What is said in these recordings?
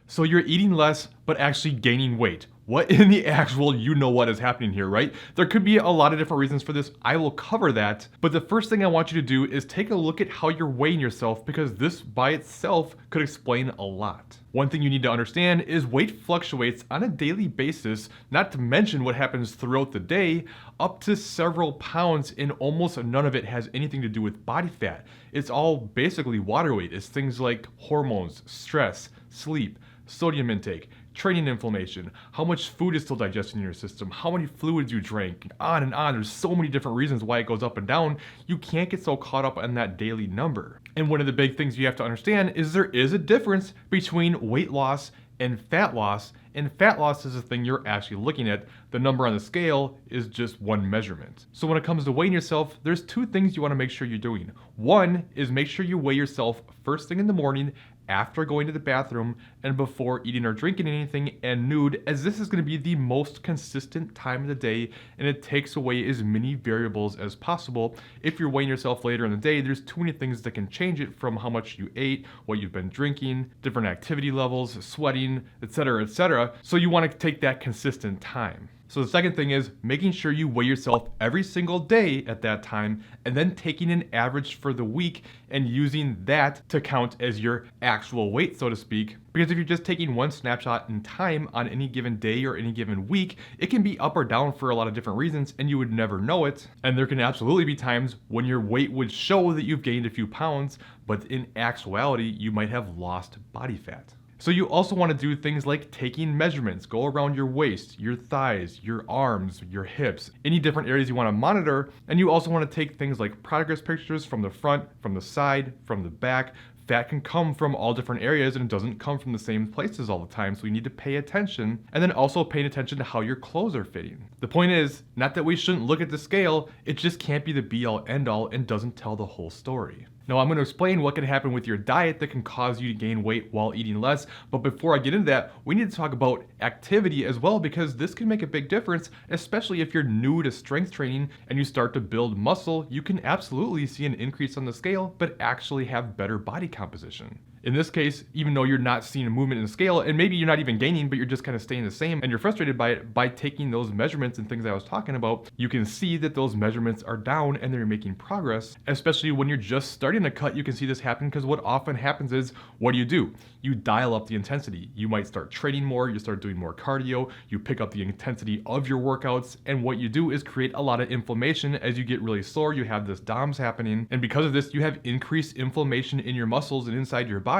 So you're eating less, but actually gaining weight. What in the actual what is happening here, right? There could be a lot of different reasons for this. I will cover that. But the first thing I want you to do is take a look at how you're weighing yourself, because this by itself could explain a lot. One thing you need to understand is weight fluctuates on a daily basis, not to mention what happens throughout the day, up to several pounds, and almost none of it has anything to do with body fat. It's all basically water weight. It's things like hormones, stress, sleep, sodium intake, training inflammation, how much food is still digesting in your system, how many fluids you drank, on and on. There's so many different reasons why it goes up and down. You can't get so caught up on that daily number. And one of the big things you have to understand is there is a difference between weight loss and fat loss. And fat loss is the thing you're actually looking at. The number on the scale is just one measurement. So when it comes to weighing yourself, there's two things you want to make sure you're doing. One is make sure you weigh yourself first thing in the morning, after going to the bathroom, and before eating or drinking anything, and nude, as this is going to be the most consistent time of the day, and it takes away as many variables as possible. If you're weighing yourself later in the day, there's too many things that can change it, from how much you ate, what you've been drinking, different activity levels, sweating, etc., etc. So you want to take that consistent time. So the second thing is making sure you weigh yourself every single day at that time, and then taking an average for the week and using that to count as your actual weight, so to speak. Because if you're just taking one snapshot in time on any given day or any given week, it can be up or down for a lot of different reasons, and you would never know it. And there can absolutely be times when your weight would show that you've gained a few pounds, but in actuality, you might have lost body fat. So you also want to do things like taking measurements, go around your waist, your thighs, your arms, your hips, any different areas you want to monitor. And you also want to take things like progress pictures from the front, from the side, from the back. Fat can come from all different areas, and it doesn't come from the same places all the time, so you need to pay attention. And then also paying attention to how your clothes are fitting. The point is, not that we shouldn't look at the scale, it just can't be the be-all end-all and doesn't tell the whole story. Now I'm going to explain what can happen with your diet that can cause you to gain weight while eating less, but before I get into that, we need to talk about activity as well, because this can make a big difference, especially if you're new to strength training and you start to build muscle. You can absolutely see an increase on the scale, but actually have better body composition. In this case, even though you're not seeing a movement in the scale, and maybe you're not even gaining, but you're just kind of staying the same, and you're frustrated by it, by taking those measurements and things I was talking about, you can see that those measurements are down and they're making progress. Especially when you're just starting to cut, you can see this happen, because what often happens is, what do? You dial up the intensity. You might start training more, you start doing more cardio, you pick up the intensity of your workouts, and what you do is create a lot of inflammation. As you get really sore, you have this DOMS happening, and because of this, you have increased inflammation in your muscles and inside your body,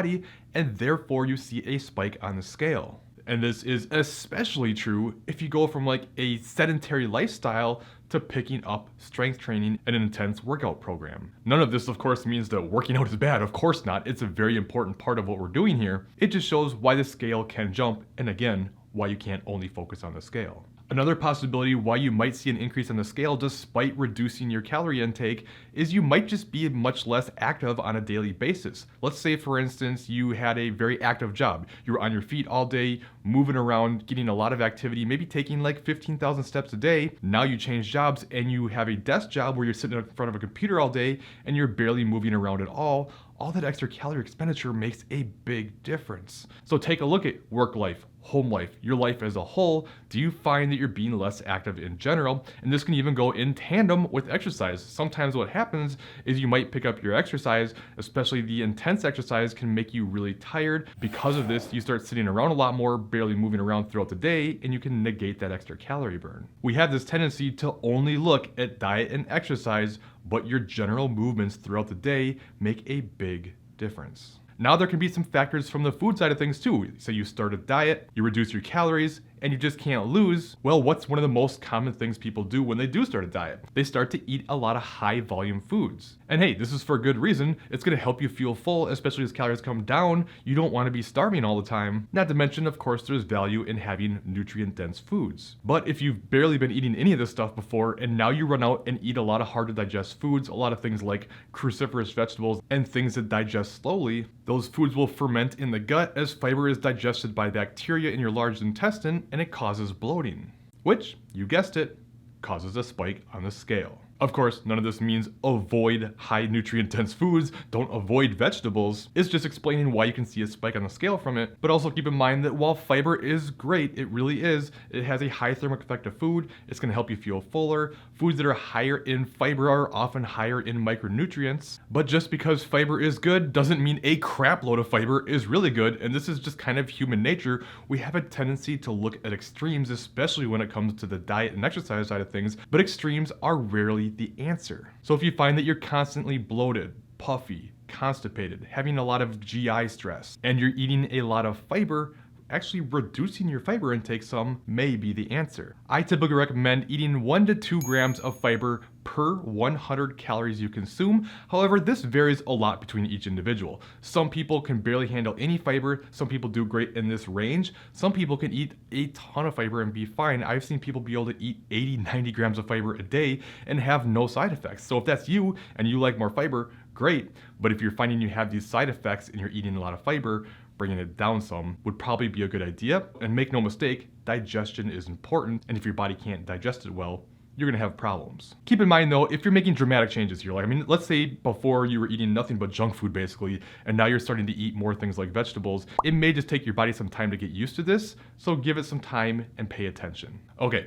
and therefore you see a spike on the scale. And this is especially true if you go from like a sedentary lifestyle to picking up strength training and an intense workout program. None of this, of course, means that working out is bad. Of course not. It's a very important part of what we're doing here. It just shows why the scale can jump, and again, why you can't only focus on the scale. Another possibility why you might see an increase on the scale despite reducing your calorie intake is you might just be much less active on a daily basis. Let's say, for instance, you had a very active job. You were on your feet all day, moving around, getting a lot of activity, maybe taking like 15,000 steps a day. Now you change jobs and you have a desk job where you're sitting in front of a computer all day and you're barely moving around at all. All that extra calorie expenditure makes a big difference. So take a look at work life, home life, your life as a whole. Do you find that you're being less active in general? And this can even go in tandem with exercise. Sometimes what happens is you might pick up your exercise, especially the intense exercise can make you really tired. Because of this, you start sitting around a lot more, barely moving around throughout the day, and you can negate that extra calorie burn. We have this tendency to only look at diet and exercise, but your general movements throughout the day make a big difference. Now there can be some factors from the food side of things too. So you start a diet, you reduce your calories, and you just can't lose. Well, what's one of the most common things people do when they do start a diet? They start to eat a lot of high volume foods. And hey, this is for a good reason. It's gonna help you feel full, especially as calories come down. You don't wanna be starving all the time. Not to mention, of course, there's value in having nutrient dense foods. But if you've barely been eating any of this stuff before, and now you run out and eat a lot of hard to digest foods, a lot of things like cruciferous vegetables and things that digest slowly, those foods will ferment in the gut as fiber is digested by bacteria in your large intestine, and it causes bloating, which, you guessed it, causes a spike on the scale. Of course, none of this means avoid high nutrient dense foods, don't avoid vegetables. It's just explaining why you can see a spike on the scale from it. But also keep in mind that while fiber is great, it really is, it has a high thermic effect of food. It's going to help you feel fuller. Foods that are higher in fiber are often higher in micronutrients. But just because fiber is good doesn't mean a crap load of fiber is really good. And this is just kind of human nature. We have a tendency to look at extremes, especially when it comes to the diet and exercise side of things, but extremes are rarely the answer. So if you find that you're constantly bloated, puffy, constipated, having a lot of GI stress, and you're eating a lot of fiber, actually reducing your fiber intake some may be the answer. I typically recommend eating 1 to 2 grams of fiber per 100 calories you consume. However, this varies a lot between each individual. Some people can barely handle any fiber. Some people do great in this range. Some people can eat a ton of fiber and be fine. I've seen people be able to eat 80, 90 grams of fiber a day and have no side effects. So if that's you and you like more fiber, great. But if you're finding you have these side effects and you're eating a lot of fiber, bringing it down some would probably be a good idea. And make no mistake, digestion is important. And if your body can't digest it well, you're gonna have problems. Keep in mind though, if you're making dramatic changes here, let's say before you were eating nothing but junk food basically, and now you're starting to eat more things like vegetables, it may just take your body some time to get used to this, so give it some time and pay attention. Okay,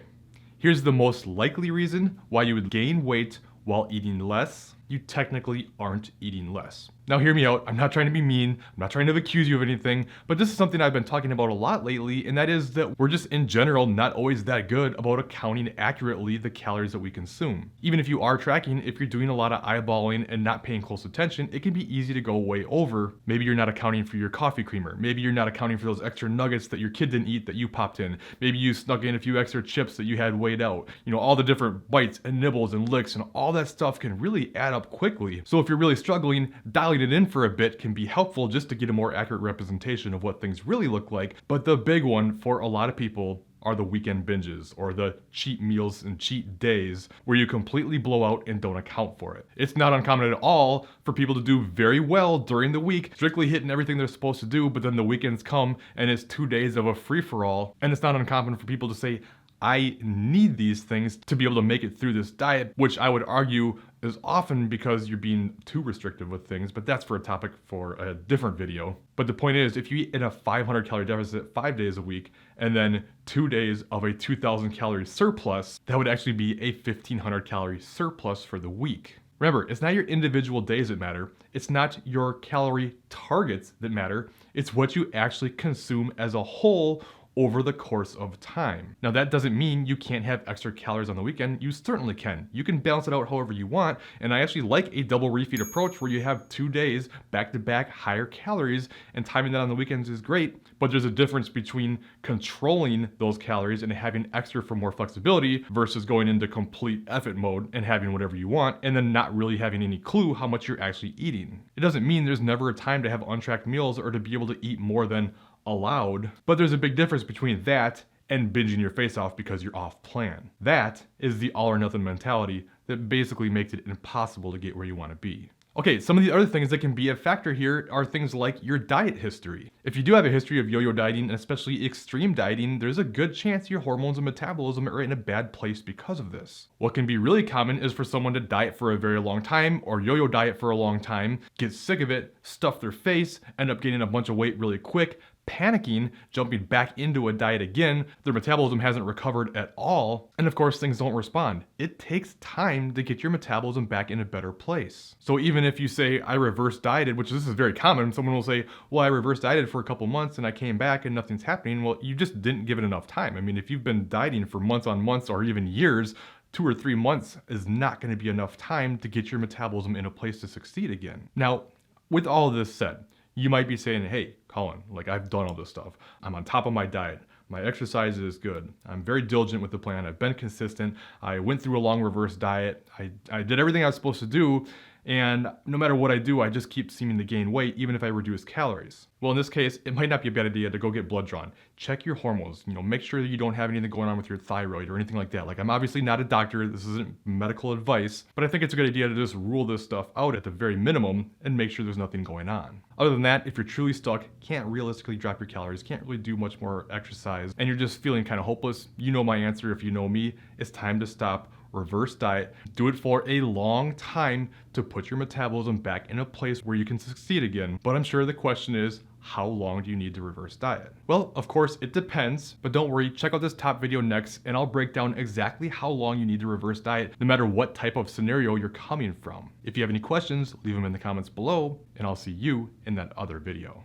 here's the most likely reason why you would gain weight while eating less. You technically aren't eating less. Now hear me out, I'm not trying to be mean, I'm not trying to accuse you of anything, but this is something I've been talking about a lot lately, and that is that we're just in general not always that good about accounting accurately the calories that we consume. Even if you are tracking, if you're doing a lot of eyeballing and not paying close attention, it can be easy to go way over. Maybe you're not accounting for your coffee creamer, maybe you're not accounting for those extra nuggets that your kid didn't eat that you popped in, maybe you snuck in a few extra chips that you had weighed out. You know, all the different bites and nibbles and licks and all that stuff can really add up quickly. So if you're really struggling, dialing it in for a bit can be helpful just to get a more accurate representation of what things really look like. But the big one for a lot of people are the weekend binges or the cheat meals and cheat days where you completely blow out and don't account for it. It's not uncommon at all for people to do very well during the week, strictly hitting everything they're supposed to do, but then the weekends come and it's 2 days of a free-for-all. And it's not uncommon for people to say, I need these things to be able to make it through this diet, which I would argue is often because you're being too restrictive with things, but that's for a topic for a different video. But the point is, if you eat in a 500 calorie deficit 5 days a week, and then 2 days of a 2,000 calorie surplus, that would actually be a 1,500 calorie surplus for the week. Remember, it's not your individual days that matter. It's not your calorie targets that matter. It's what you actually consume as a whole over the course of time. Now that doesn't mean you can't have extra calories on the weekend. You certainly can. You can balance it out however you want. And I actually like a double refeed approach where you have 2 days back to back higher calories, and timing that on the weekends is great. But there's a difference between controlling those calories and having extra for more flexibility versus going into complete effort mode and having whatever you want and then not really having any clue how much you're actually eating. It doesn't mean there's never a time to have untracked meals or to be able to eat more than allowed, but there's a big difference between that and binging your face off because you're off plan. That is the all or nothing mentality that basically makes it impossible to get where you want to be. Okay, some of the other things that can be a factor here are things like your diet history. If you do have a history of yo-yo dieting, and especially extreme dieting, there's a good chance your hormones and metabolism are in a bad place because of this. What can be really common is for someone to diet for a very long time or yo-yo diet for a long time, get sick of it, stuff their face, end up gaining a bunch of weight really quick, panicking, jumping back into a diet again, their metabolism hasn't recovered at all, and of course things don't respond. It takes time to get your metabolism back in a better place. So even if you say, I reverse dieted, which this is very common, someone will say, well, I reverse dieted for a couple months and I came back and nothing's happening. Well, you just didn't give it enough time. I mean, if you've been dieting for months on months or even years, 2 or 3 months is not going to be enough time to get your metabolism in a place to succeed again. Now, with all of this said, you might be saying, hey, Colin, like I've done all this stuff. I'm on top of my diet. My exercise is good. I'm very diligent with the plan. I've been consistent. I went through a long reverse diet. I did everything I was supposed to do. And no matter what I do, I just keep seeming to gain weight, even if I reduce calories. Well, in this case, it might not be a bad idea to go get blood drawn. Check your hormones, make sure that you don't have anything going on with your thyroid or anything like that. Like, I'm obviously not a doctor, this isn't medical advice, but I think it's a good idea to just rule this stuff out at the very minimum and make sure there's nothing going on. Other than that, if you're truly stuck, can't realistically drop your calories, can't really do much more exercise, and you're just feeling kind of hopeless, you know my answer if you know me, it's time to stop reverse diet, do it for a long time to put your metabolism back in a place where you can succeed again. But I'm sure the question is, how long do you need to reverse diet? Well, of course, it depends, but don't worry, check out this top video next and I'll break down exactly how long you need to reverse diet, no matter what type of scenario you're coming from. If you have any questions, leave them in the comments below, and I'll see you in that other video.